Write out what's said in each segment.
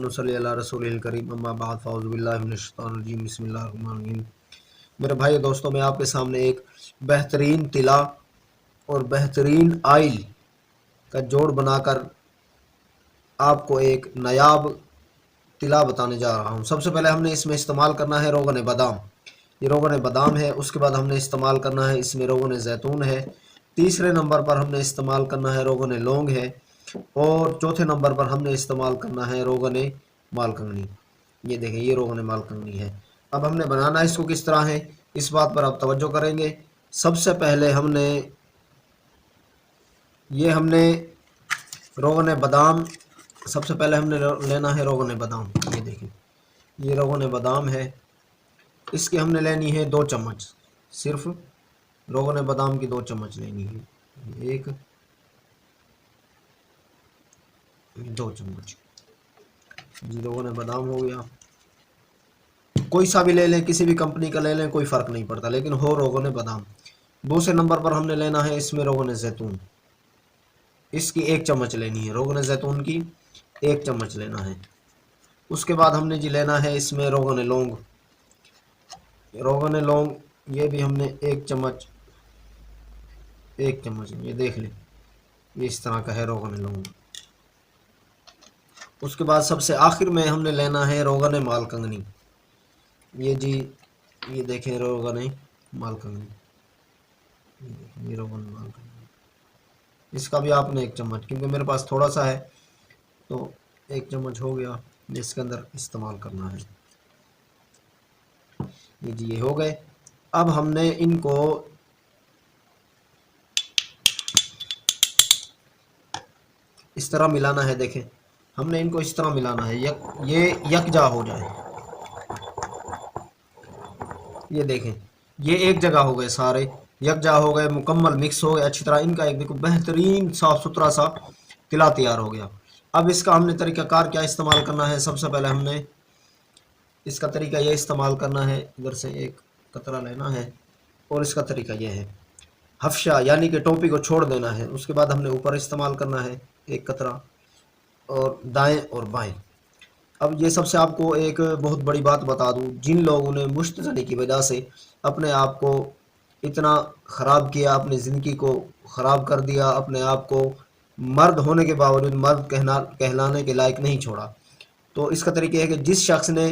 ونصلی علی رسول الکریم اما بعد فاعوذ باللہ من الشیطان الرجیم بسم اللہ الرحمن الرحیم۔ میرے بھائی دوستوں، میں آپ کے سامنے ایک بہترین طلا اور بہترین آئل کا جوڑ بنا کر آپ کو ایک نایاب طلا بتانے جا رہا ہوں۔ سب سے پہلے ہم نے اس میں استعمال کرنا ہے روغن بادام۔ یہ روغن بادام ہے۔ اس کے بعد ہم نے استعمال کرنا ہے اس میں روغن زیتون ہے۔ تیسرے نمبر پر ہم نے استعمال کرنا ہے روغن لونگ ہے، اور چوتھے نمبر پر ہم نے استعمال کرنا ہے روغن مال کنگنی۔ یہ دیکھیں، یہ روغن مال کنگنی ہے۔ اب ہم نے بنانا اس کو کس طرح ہے، اس بات پر آپ توجہ کریں گے۔ سب سے پہلے ہم نے روغن بادام، سب سے پہلے ہم نے لینا ہے روغن بادام۔ یہ دیکھیں، یہ روغن بادام ہے۔ اس کی ہم نے لینی ہے 2 چمچ، صرف روغن بادام کی 2 چمچ لینی ہے۔ 1 2 چمچ جی روغن بادام ہو گیا۔ کوئی سا بھی لے لیں، کسی بھی کمپنی کا لے لیں، کوئی فرق نہیں پڑتا، لیکن ہو روغن بادام۔ دوسرے نمبر پر ہم نے لینا ہے اس میں روغن زیتون۔ اس کی 1 چمچ لینی ہے، روغن زیتون کی 1 چمچ لینا ہے۔ اس کے بعد ہم نے جی لینا ہے اس میں روغن لونگ۔ روغن لونگ یہ بھی ہم نے 1 چمچ، یہ دیکھ لیں، یہ اس طرح کا ہے روغن لونگ۔ اس کے بعد سب سے آخر میں ہم نے لینا ہے روغن مال کنگنی۔ یہ جی، یہ دیکھیں روغن مال کنگنی، یہ روغن مال کنگنی۔ اس کا بھی آپ نے 1 چمچ، کیونکہ میرے پاس تھوڑا سا ہے تو 1 چمچ ہو گیا، اس کے اندر استعمال کرنا ہے۔ یہ جی، یہ ہو گئے۔ اب ہم نے ان کو اس طرح ملانا ہے۔ دیکھیں، ہم نے ان کو اس طرح ملانا ہے، یہ یکجا ہو جائے۔ یہ دیکھیں، یہ ایک جگہ ہو گئے، سارے یکجا ہو گئے، مکمل مکس ہو گئے اچھی طرح۔ ان کا ایک دیکھو بہترین صاف ستھرا سا طلا تیار ہو گیا۔ اب اس کا ہم نے طریقہ کار کیا استعمال کرنا ہے؟ سب سے پہلے ہم نے اس کا طریقہ یہ استعمال کرنا ہے، ادھر سے 1 قطرہ لینا ہے، اور اس کا طریقہ یہ ہے، حفشہ یعنی کہ ٹوپی کو چھوڑ دینا ہے۔ اس کے بعد ہم نے اوپر استعمال کرنا ہے 1 قطرہ، اور دائیں اور بائیں۔ اب یہ سب سے آپ کو ایک بہت بڑی بات بتا دوں، جن لوگوں نے مشت زنی کی وجہ سے اپنے آپ کو اتنا خراب کیا، اپنی زندگی کو خراب کر دیا، اپنے آپ کو مرد ہونے کے باوجود مرد کہلانے کے لائق نہیں چھوڑا، تو اس کا طریقہ ہے کہ جس شخص نے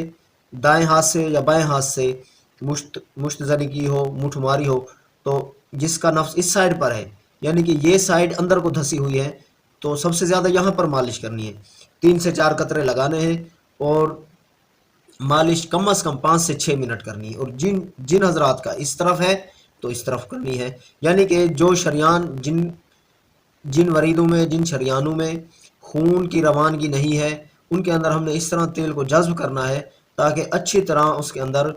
دائیں ہاتھ سے یا بائیں ہاتھ سے مشت زنی کی ہو، مٹھ ماری ہو، تو جس کا نفس اس سائڈ پر ہے، یعنی کہ یہ سائڈ اندر کو دھسی ہوئی ہے، تو سب سے زیادہ یہاں پر مالش کرنی ہے۔ 3 سے 4 قطرے لگانے ہیں، اور مالش کم از کم 5 سے 6 منٹ کرنی ہے۔ اور جن حضرات کا اس طرف ہے تو اس طرف کرنی ہے، یعنی کہ جو شریان جن وریدوں میں، جن شریانوں میں خون کی روانگی نہیں ہے، ان کے اندر ہم نے اس طرح تیل کو جذب کرنا ہے تاکہ اچھی طرح اس کے اندر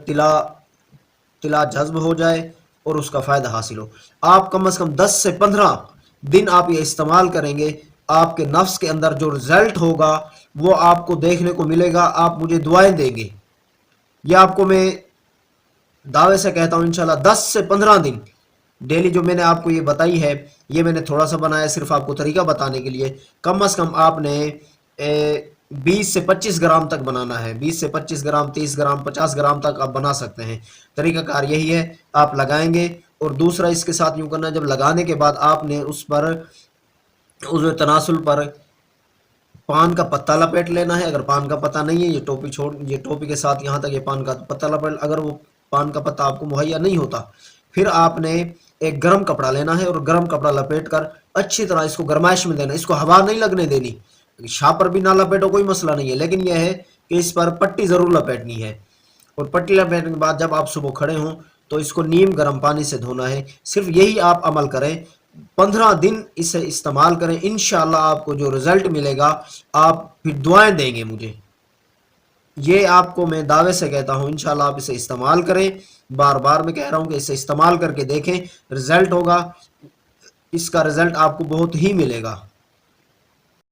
طلا جذب ہو جائے اور اس کا فائدہ حاصل ہو۔ آپ کم از کم 10 سے 15 دن آپ یہ استعمال کریں گے، آپ کے نفس کے اندر جو رزلٹ ہوگا وہ آپ کو دیکھنے کو ملے گا۔ آپ مجھے دعائیں دیں گے، یہ آپ کو میں دعوے سے کہتا ہوں، انشاءاللہ 10 سے 15 دن ڈیلی جو میں نے آپ کو یہ بتائی ہے، یہ میں نے تھوڑا سا بنایا صرف آپ کو طریقہ بتانے کے لیے۔ کم از کم آپ نے 20 سے 25 گرام تک بنانا ہے، 20 سے 25 گرام، 30 گرام، 50 گرام تک آپ بنا سکتے ہیں۔ طریقہ کار یہی ہے، آپ لگائیں گے، اور دوسرا اس کے ساتھ یوں کرنا ہے، جب لگانے کے بعد آپ نے اس پر عضو تناسل پر پان کا پتہ لپیٹ لینا ہے۔ اگر پان کا پتہ نہیں ہے، یہ ٹوپی کے ساتھ یہاں تک یہ پان کا پتہ لپیٹ، اگر وہ پان کا پتہ آپ کو مہیا نہیں ہوتا، پھر آپ نے ایک گرم کپڑا لینا ہے، اور گرم کپڑا لپیٹ کر اچھی طرح اس کو گرمائش میں دینا، اس کو ہوا نہیں لگنے دینی۔ شاہ پر بھی نہ لپیٹو، کوئی مسئلہ نہیں ہے، لیکن یہ ہے کہ اس پر پٹی ضرور لپیٹنی ہے، اور پٹی لپیٹنے کے بعد جب آپ صبح کھڑے ہوں تو اس کو نیم گرم پانی سے دھونا ہے۔ صرف یہی آپ عمل کریں، 15 دن اسے استعمال کریں، انشاءاللہ آپ کو جو رزلٹ ملے گا، آپ پھر دعائیں دیں گے مجھے۔ یہ آپ کو میں دعوے سے کہتا ہوں، انشاءاللہ آپ اسے استعمال کریں۔ بار بار میں کہہ رہا ہوں کہ اسے استعمال کر کے دیکھیں، رزلٹ ہوگا، اس کا رزلٹ آپ کو بہت ہی ملے گا۔